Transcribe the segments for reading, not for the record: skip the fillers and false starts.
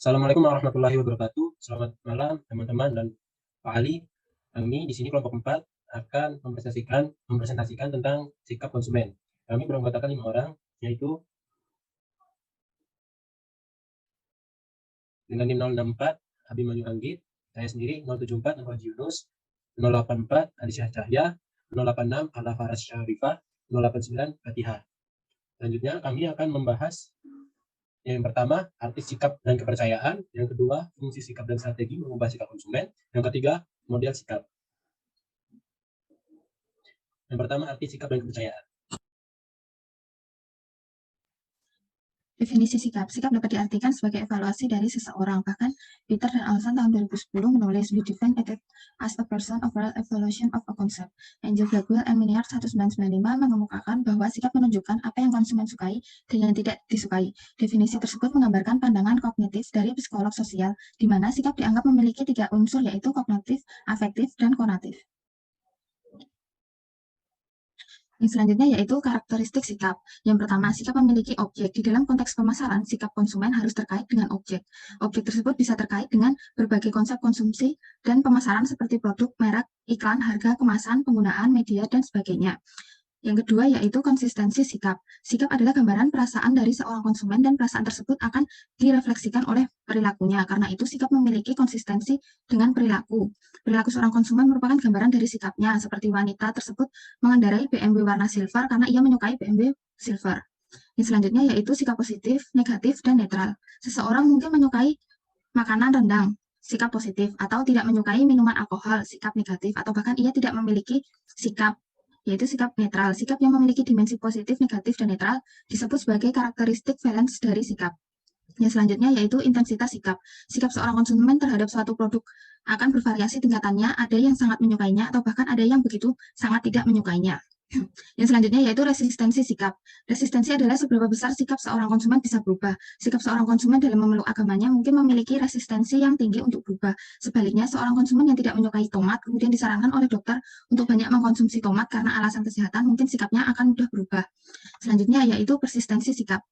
Assalamualaikum warahmatullahi wabarakatuh. Selamat malam teman-teman dan Pak Ali. Kami di sini kelompok 4 akan mempresentasikan tentang sikap konsumen. Kami beranggotakan 5 orang, yaitu dengan NIM 064 Abimanyu Anggit, saya sendiri 074 Nurhaji Yunus, 084 Alisyah Cahya, 086 Ala Faras Syarifah, 089 Fatihah. Selanjutnya kami akan membahas yang pertama, arti sikap dan kepercayaan. Yang kedua, fungsi sikap dan strategi mengubah sikap konsumen. Yang ketiga, model sikap. Yang pertama, arti sikap dan kepercayaan. Definisi sikap. Sikap dapat diartikan sebagai evaluasi dari seseorang. Bahkan Peter dan Allison tahun 2010 menulis, "We define it as a person overall evaluation of a concept." Angel Blackwell and Miniard 1995 mengemukakan bahwa sikap menunjukkan apa yang konsumen sukai dan yang tidak disukai. Definisi tersebut menggambarkan pandangan kognitif dari psikolog sosial, di mana sikap dianggap memiliki 3 unsur, yaitu kognitif, afektif, dan konatif. Yang selanjutnya yaitu karakteristik sikap. Yang pertama, sikap memiliki objek. Di dalam konteks pemasaran, sikap konsumen harus terkait dengan objek. Objek tersebut bisa terkait dengan berbagai konsep konsumsi dan pemasaran seperti produk, merek, iklan, harga, kemasan, penggunaan, media, dan sebagainya. Yang kedua yaitu konsistensi sikap. Sikap adalah gambaran perasaan dari seorang konsumen dan perasaan tersebut akan direfleksikan oleh perilakunya. Karena itu sikap memiliki konsistensi dengan perilaku. Perilaku seorang konsumen merupakan gambaran dari sikapnya, seperti wanita tersebut mengendarai BMW warna silver karena ia menyukai BMW silver. Yang selanjutnya yaitu sikap positif, negatif, dan netral. Seseorang mungkin menyukai makanan rendang, sikap positif, atau tidak menyukai minuman alkohol, sikap negatif, atau bahkan ia tidak memiliki sikap, yaitu sikap netral. Sikap yang memiliki dimensi positif, negatif, dan netral disebut sebagai karakteristik valence dari sikap. Yang selanjutnya yaitu intensitas sikap. Sikap seorang konsumen terhadap suatu produk akan bervariasi tingkatannya, ada yang sangat menyukainya atau bahkan ada yang begitu sangat tidak menyukainya. Yang selanjutnya yaitu resistensi sikap. Resistensi adalah seberapa besar sikap seorang konsumen bisa berubah. Sikap seorang konsumen dalam memeluk agamanya mungkin memiliki resistensi yang tinggi untuk berubah. Sebaliknya, seorang konsumen yang tidak menyukai tomat kemudian disarankan oleh dokter untuk banyak mengkonsumsi tomat karena alasan kesehatan, mungkin sikapnya akan mudah berubah. Selanjutnya yaitu persistensi sikap.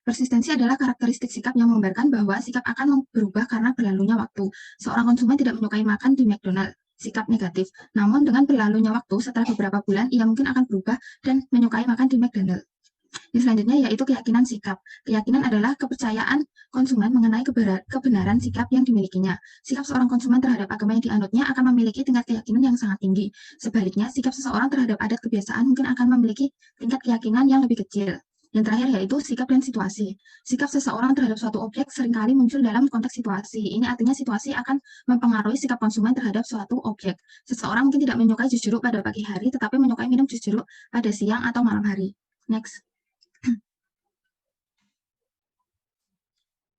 Persistensi adalah karakteristik sikap yang menggambarkan bahwa sikap akan berubah karena berlalunya waktu. Seorang konsumen tidak menyukai makan di McDonald, sikap negatif. Namun dengan berlalunya waktu, setelah beberapa bulan, ia mungkin akan berubah dan menyukai makan di McDonald. Yang selanjutnya yaitu keyakinan sikap. Keyakinan adalah kepercayaan konsumen mengenai kebenaran sikap yang dimilikinya. Sikap seorang konsumen terhadap agama yang dianutnya akan memiliki tingkat keyakinan yang sangat tinggi. Sebaliknya, sikap seseorang terhadap adat kebiasaan mungkin akan memiliki tingkat keyakinan yang lebih kecil. Yang terakhir yaitu sikap dan situasi. Sikap seseorang terhadap suatu objek seringkali muncul dalam konteks situasi. Ini artinya situasi akan mempengaruhi sikap konsumen terhadap suatu objek. Seseorang mungkin tidak menyukai jus jeruk pada pagi hari, tetapi menyukai minum jus jeruk pada siang atau malam hari. Next.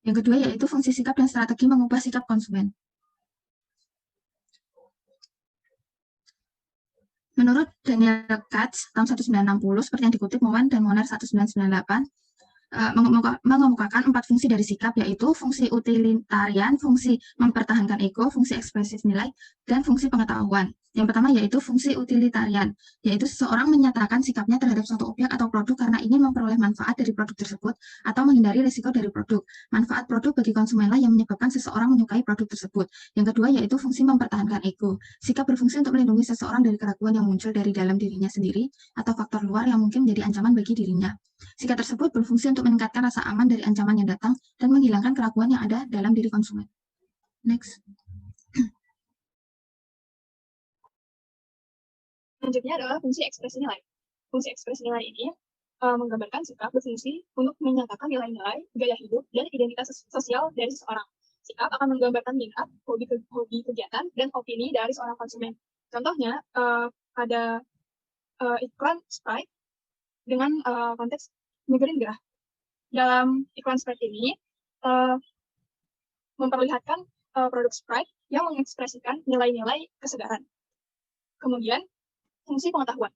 Yang kedua yaitu fungsi sikap dan strategi mengubah sikap konsumen. Menurut Daniel Katz tahun 1960, seperti yang dikutip Moen dan Moner 1998, mengemukakan 4 fungsi dari sikap, yaitu fungsi utilitarian, fungsi mempertahankan ego, fungsi ekspresif nilai, dan fungsi pengetahuan. Yang pertama yaitu fungsi utilitarian, yaitu seseorang menyatakan sikapnya terhadap suatu objek atau produk karena ingin memperoleh manfaat dari produk tersebut atau menghindari risiko dari produk. Manfaat produk bagi konsumenlah yang menyebabkan seseorang menyukai produk tersebut. Yang kedua yaitu fungsi mempertahankan ego. Sikap berfungsi untuk melindungi seseorang dari keraguan yang muncul dari dalam dirinya sendiri atau faktor luar yang mungkin menjadi ancaman bagi dirinya. Sikap tersebut berfungsi untuk meningkatkan rasa aman dari ancaman yang datang dan menghilangkan keraguan yang ada dalam diri konsumen. Next. Selanjutnya adalah fungsi ekspresi nilai. Fungsi ekspresi nilai ini menggambarkan sikap berfungsi untuk menyatakan nilai-nilai, gaya hidup, dan identitas sosial dari seseorang. Sikap akan menggambarkan minat, hobi kegiatan, dan opini dari seorang konsumen. Contohnya, ada iklan Sprite dengan konteks nyegerin gerah. Dalam iklan Sprite ini memperlihatkan produk Sprite yang mengekspresikan nilai-nilai kesegaran. Kemudian fungsi pengetahuan.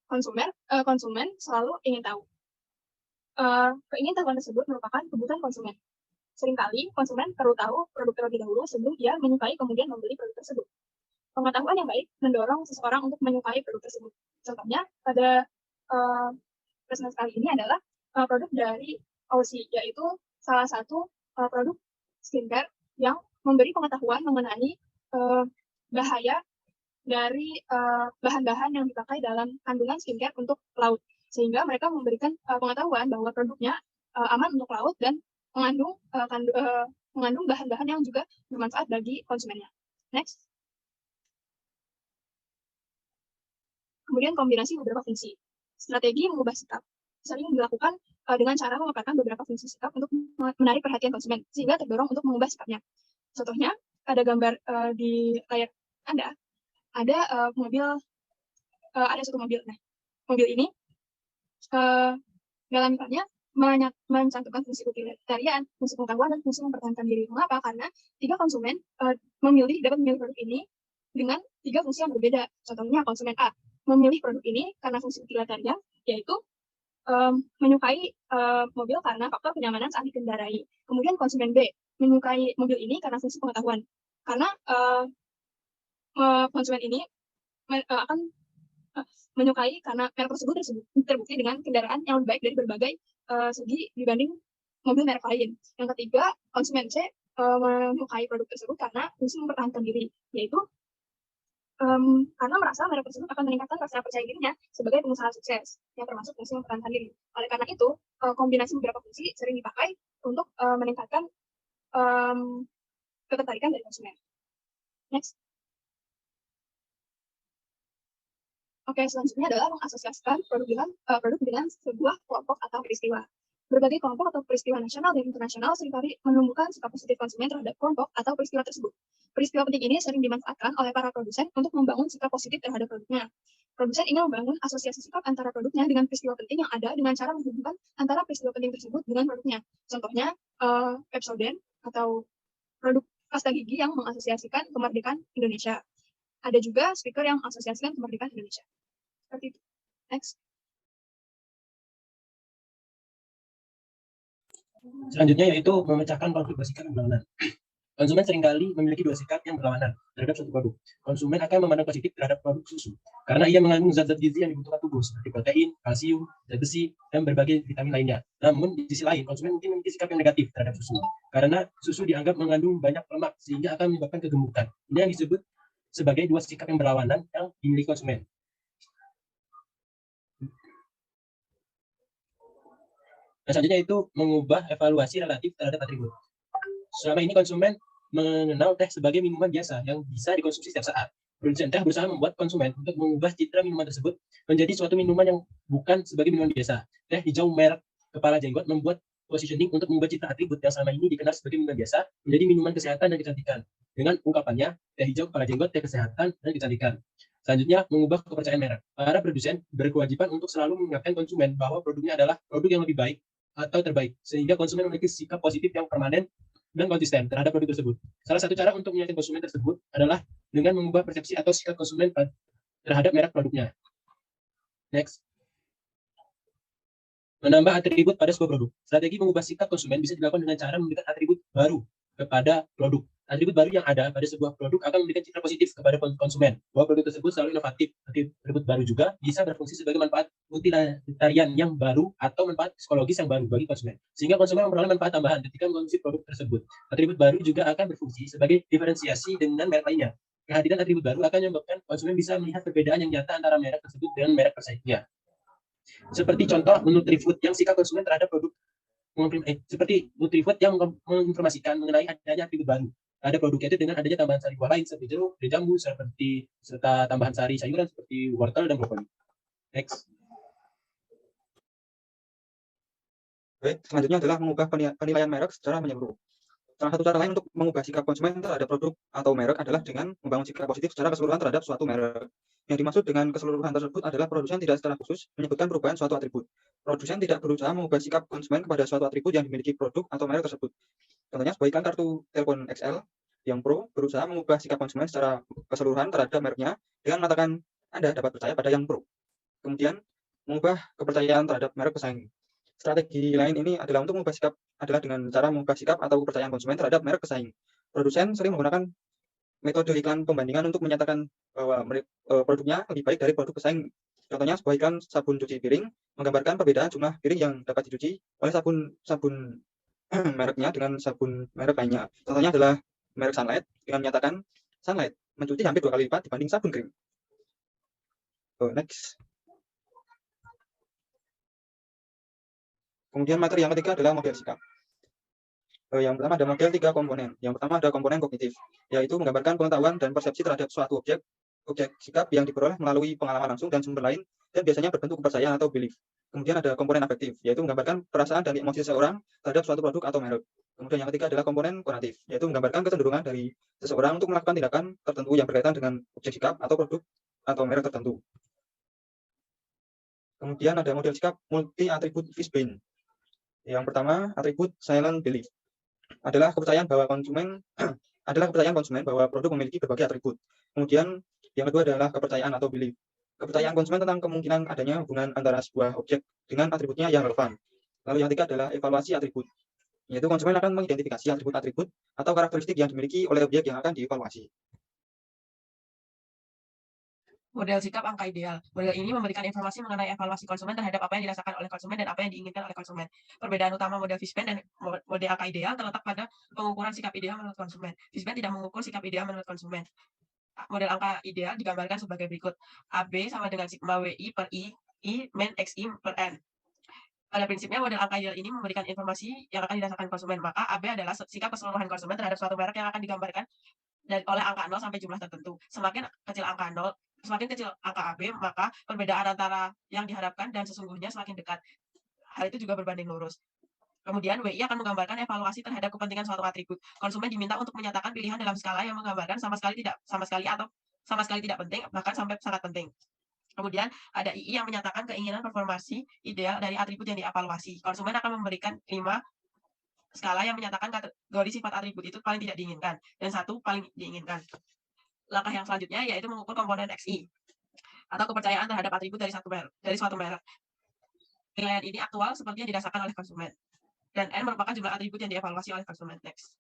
Konsumen selalu ingin tahu. Keingintahuan tersebut merupakan kebutuhan konsumen. Seringkali konsumen perlu tahu produk terlebih dahulu sebelum dia menyukai kemudian membeli produk tersebut. Pengetahuan yang baik mendorong seseorang untuk menyukai produk tersebut. Contohnya pada presentasi kali ini adalah produk dari Aussie, yaitu salah satu produk skincare yang memberi pengetahuan mengenai bahaya dari bahan-bahan yang dipakai dalam kandungan skincare untuk laut, sehingga mereka memberikan pengetahuan bahwa produknya aman untuk laut dan mengandung bahan-bahan yang juga bermanfaat bagi konsumennya. Next. Kemudian kombinasi beberapa fungsi. Strategi mengubah sikap sering dilakukan dengan cara memaparkan beberapa fungsi sikap untuk menarik perhatian konsumen, sehingga terdorong untuk mengubah sikapnya. Contohnya, ada gambar di layar Anda, ada ada satu mobil. Nah, mobil ini dalam misalnya mencantumkan fungsi utilitarian, fungsi pengetahuan, dan fungsi mempertahankan diri. Mengapa? Karena tiga konsumen dapat memilih produk ini dengan tiga fungsi yang berbeda. Contohnya, konsumen A memilih produk ini karena fungsi utilitarian, yaitu menyukai mobil karena faktor kenyamanan saat dikendarai. Kemudian konsumen B menyukai mobil ini karena fungsi pengetahuan. Karena konsumen ini akan menyukai karena merek tersebut terbukti dengan kendaraan yang lebih baik dari berbagai segi dibanding mobil merek lain. Yang ketiga, konsumen C menyukai produk tersebut karena fungsi mempertahankan diri, yaitu karena merasa merek tersebut akan meningkatkan rasa percaya dirinya sebagai pengusaha sukses, yang termasuk fungsi mempertahankan diri. Oleh karena itu, kombinasi beberapa fungsi sering dipakai untuk meningkatkan ketertarikan dari konsumen. Next. Oke, selanjutnya adalah mengasosiasikan produk dengan sebuah kelompok atau peristiwa. Berbagai kelompok atau peristiwa nasional dan internasional seringkali menumbuhkan sikap positif konsumen terhadap kelompok atau peristiwa tersebut. Peristiwa penting ini sering dimanfaatkan oleh para produsen untuk membangun sikap positif terhadap produknya. Produsen ingin membangun asosiasi sikap antara produknya dengan peristiwa penting yang ada dengan cara menghubungkan antara peristiwa penting tersebut dengan produknya. Contohnya, Pepsodent atau produk pasta gigi yang mengasosiasikan kemerdekaan Indonesia. Ada juga speaker yang mengasosiasikan kemerdekaan Indonesia. Seperti itu. Next. Selanjutnya yaitu memecahkan konflik bersikap yang berlawanan. Konsumen seringkali memiliki dua sikap yang berlawanan terhadap suatu produk. Konsumen akan memandang positif terhadap produk susu karena ia mengandung zat-zat gizi yang dibutuhkan tubuh seperti protein, kalsium, zat besi, dan berbagai vitamin lainnya. Namun di sisi lain, konsumen mungkin memiliki sikap yang negatif terhadap susu karena susu dianggap mengandung banyak lemak sehingga akan menyebabkan kegemukan. Ini yang disebut sebagai dua sikap yang berlawanan yang dimiliki konsumen. Nah, selanjutnya itu mengubah evaluasi relatif terhadap atribut. Selama ini konsumen mengenal teh sebagai minuman biasa yang bisa dikonsumsi setiap saat. Produsen teh berusaha membuat konsumen untuk mengubah citra minuman tersebut menjadi suatu minuman yang bukan sebagai minuman biasa. Teh hijau merek Kepala Jenggot membuat positioning untuk mengubah citra atribut yang selama ini dikenal sebagai minuman biasa menjadi minuman kesehatan dan kecantikan. Dengan ungkapannya, teh hijau Kepala Jenggot, teh kesehatan dan kecantikan. Selanjutnya, mengubah kepercayaan merek. Para produsen berkewajiban untuk selalu mengingatkan konsumen bahwa produknya adalah produk yang lebih baik atau terbaik, sehingga konsumen memiliki sikap positif yang permanen dan konsisten terhadap produk tersebut. Salah satu cara untuk meyakinkan konsumen tersebut adalah dengan mengubah persepsi atau sikap konsumen terhadap merek produknya. Next. Menambah atribut pada sebuah produk. Strategi mengubah sikap konsumen bisa dilakukan dengan cara memberikan atribut baru kepada produk. Atribut baru yang ada pada sebuah produk akan memberikan citra positif kepada konsumen bahwa produk tersebut selalu inovatif. Atribut baru juga bisa berfungsi sebagai manfaat utilitarian yang baru atau manfaat psikologis yang baru bagi konsumen, sehingga konsumen memperoleh manfaat tambahan ketika mengonsumsi produk tersebut. Atribut baru juga akan berfungsi sebagai diferensiasi dengan merek lainnya. Kehadiran atribut baru akan menyebabkan konsumen bisa melihat perbedaan yang nyata antara merek tersebut dengan merek bersaingnya. Seperti contoh Nutrifood yang sikap konsumen terhadap produk seperti Nutrifood yang menginformasikan mengenai adanya atribut baru ada produknya itu dengan adanya tambahan sari buah lain seperti jeruk, jambu, serta tambahan sari sayuran seperti wortel dan brokoli. Next. Baik, selanjutnya adalah mengubah penilaian merek secara menyeluruh. Salah satu cara lain untuk mengubah sikap konsumen terhadap produk atau merek adalah dengan membangun sikap positif secara keseluruhan terhadap suatu merek. Yang dimaksud dengan keseluruhan tersebut adalah produsen tidak secara khusus menyebutkan perubahan suatu atribut. Produsen tidak berusaha mengubah sikap konsumen kepada suatu atribut yang dimiliki produk atau merek tersebut. Contohnya, sebuah iklan kartu telepon XL yang Pro berusaha mengubah sikap konsumen secara keseluruhan terhadap mereknya dengan mengatakan Anda dapat percaya pada yang Pro. Kemudian, mengubah kepercayaan terhadap merek pesaing. Strategi lain ini adalah untuk mengubah sikap adalah dengan cara mengubah sikap atau kepercayaan konsumen terhadap merek pesaing. Produsen sering menggunakan metode iklan pembandingan untuk menyatakan bahwa produknya lebih baik dari produk pesaing. Contohnya, sebuah iklan sabun cuci piring menggambarkan perbedaan jumlah piring yang dapat dicuci oleh sabun mereknya dengan sabun merek lainnya. Contohnya adalah merek Sunlight dengan menyatakan Sunlight mencuci hampir 2 kali lipat dibanding sabun krim. Next. Kemudian materi yang ketiga adalah model sikap. Yang pertama ada model 3 komponen. Yang pertama ada komponen kognitif, yaitu menggambarkan pengetahuan dan persepsi terhadap suatu objek sikap yang diperoleh melalui pengalaman langsung dan sumber lain, dan biasanya berbentuk kepercayaan atau belief. Kemudian ada komponen afektif, yaitu menggambarkan perasaan dan emosi seseorang terhadap suatu produk atau merek. Kemudian yang ketiga adalah komponen konatif, yaitu menggambarkan kecenderungan dari seseorang untuk melakukan tindakan tertentu yang berkaitan dengan objek sikap atau produk atau merek tertentu. Kemudian ada model sikap multi-atribut Fishbein. Yang pertama, atribut silent belief adalah kepercayaan bahwa konsumen bahwa produk memiliki berbagai atribut. Kemudian yang kedua adalah kepercayaan atau belief. Kepercayaan konsumen tentang kemungkinan adanya hubungan antara sebuah objek dengan atributnya yang relevan. Lalu yang ketiga adalah evaluasi atribut, yaitu konsumen akan mengidentifikasi atribut-atribut atau karakteristik yang dimiliki oleh objek yang akan dievaluasi. Model sikap angka ideal. Model ini memberikan informasi mengenai evaluasi konsumen terhadap apa yang dirasakan oleh konsumen dan apa yang diinginkan oleh konsumen. Perbedaan utama model Fishbein dan model angka ideal terletak pada pengukuran sikap ideal menurut konsumen. Fishbein tidak mengukur sikap ideal menurut konsumen. Model angka ideal digambarkan sebagai berikut. AB sama dengan sigma WI per I min XI per N. Pada prinsipnya, model angka ideal ini memberikan informasi yang akan dirasakan konsumen. Maka AB adalah sikap keseluruhan konsumen terhadap suatu merek yang akan digambarkan oleh angka 0 sampai jumlah tertentu. Semakin kecil angka AB, maka perbedaan antara yang diharapkan dan sesungguhnya semakin dekat. Hal itu juga berbanding lurus. Kemudian WI akan menggambarkan evaluasi terhadap kepentingan suatu atribut. Konsumen diminta untuk menyatakan pilihan dalam skala yang menggambarkan sama sekali tidak penting, bahkan sampai sangat penting. Kemudian ada II yang menyatakan keinginan performasi ideal dari atribut yang dievaluasi. Konsumen akan memberikan 5 skala yang menyatakan kategori sifat atribut itu paling tidak diinginkan dan 1 paling diinginkan. Langkah yang selanjutnya yaitu mengukur komponen XI atau kepercayaan terhadap atribut dari suatu merek. Penilaian ini aktual seperti yang dirasakan oleh konsumen. Dan N merupakan jumlah atribut yang dievaluasi oleh konsumen. Next.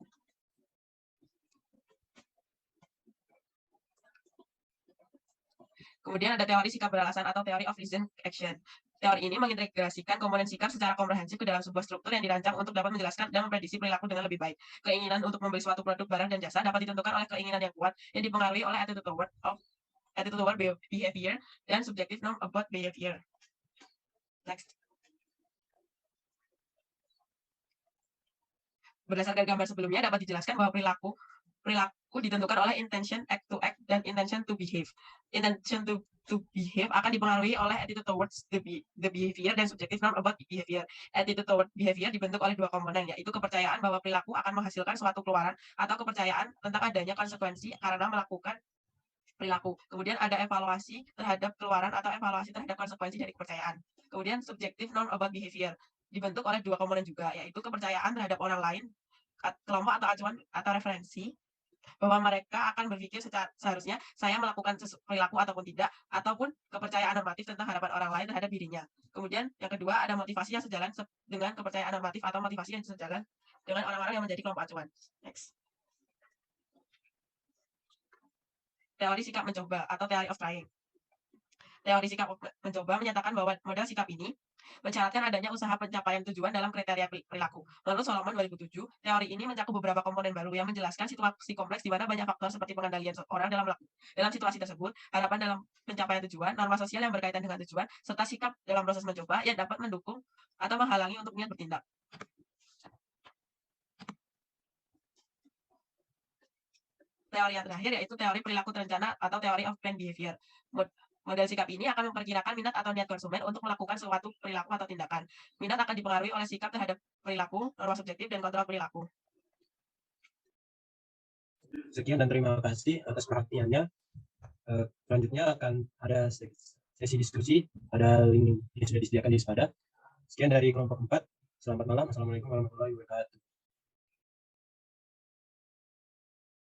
Kemudian ada teori sikap beralasan atau teori of reasoned action. Teori ini mengintegrasikan komponen sikap secara komprehensif ke dalam sebuah struktur yang dirancang untuk dapat menjelaskan dan memprediksi perilaku dengan lebih baik. Keinginan untuk membeli suatu produk, barang, dan jasa dapat ditentukan oleh keinginan yang kuat yang dipengaruhi oleh attitude toward behavior dan subjective norm about behavior. Next. Berdasarkan gambar sebelumnya dapat dijelaskan bahwa perilaku ditentukan oleh intention act to act dan intention to behave. Intention to behave akan dipengaruhi oleh attitude towards the behavior dan subjective norm about behavior. Attitude toward behavior dibentuk oleh 2 komponen, yaitu kepercayaan bahwa perilaku akan menghasilkan suatu keluaran atau kepercayaan tentang adanya konsekuensi karena melakukan perilaku. Kemudian ada evaluasi terhadap keluaran atau evaluasi terhadap konsekuensi dari kepercayaan. Kemudian subjective norm about behavior dibentuk oleh 2 komponen juga, yaitu kepercayaan terhadap orang lain, kelompok atau acuan atau referensi, bahwa mereka akan berpikir seharusnya saya melakukan perilaku ataupun tidak, ataupun kepercayaan normatif tentang harapan orang lain terhadap dirinya. Kemudian yang kedua ada motivasi yang sejalan dengan kepercayaan normatif atau motivasi yang sejalan dengan orang-orang yang menjadi kelompok acuan. Next. Teori sikap mencoba atau teori of trying. Teori sikap mencoba menyatakan bahwa model sikap ini mensyaratkan adanya usaha pencapaian tujuan dalam kriteria perilaku. Menurut Solomon 2007, teori ini mencakup beberapa komponen baru yang menjelaskan situasi kompleks di mana banyak faktor seperti pengendalian orang dalam situasi tersebut, harapan dalam pencapaian tujuan, norma sosial yang berkaitan dengan tujuan, serta sikap dalam proses mencoba yang dapat mendukung atau menghalangi untuk niat bertindak. Teori yang terakhir yaitu teori perilaku terencana atau teori of planned behavior. Model sikap ini akan memperkirakan minat atau niat konsumen untuk melakukan suatu perilaku atau tindakan. Minat akan dipengaruhi oleh sikap terhadap perilaku, norma subjektif, dan kontrol perilaku. Sekian dan terima kasih atas perhatiannya. Selanjutnya akan ada sesi diskusi, ada link yang sudah disediakan di Spada. Sekian dari kelompok 4. Selamat malam. Assalamualaikum warahmatullahi wabarakatuh.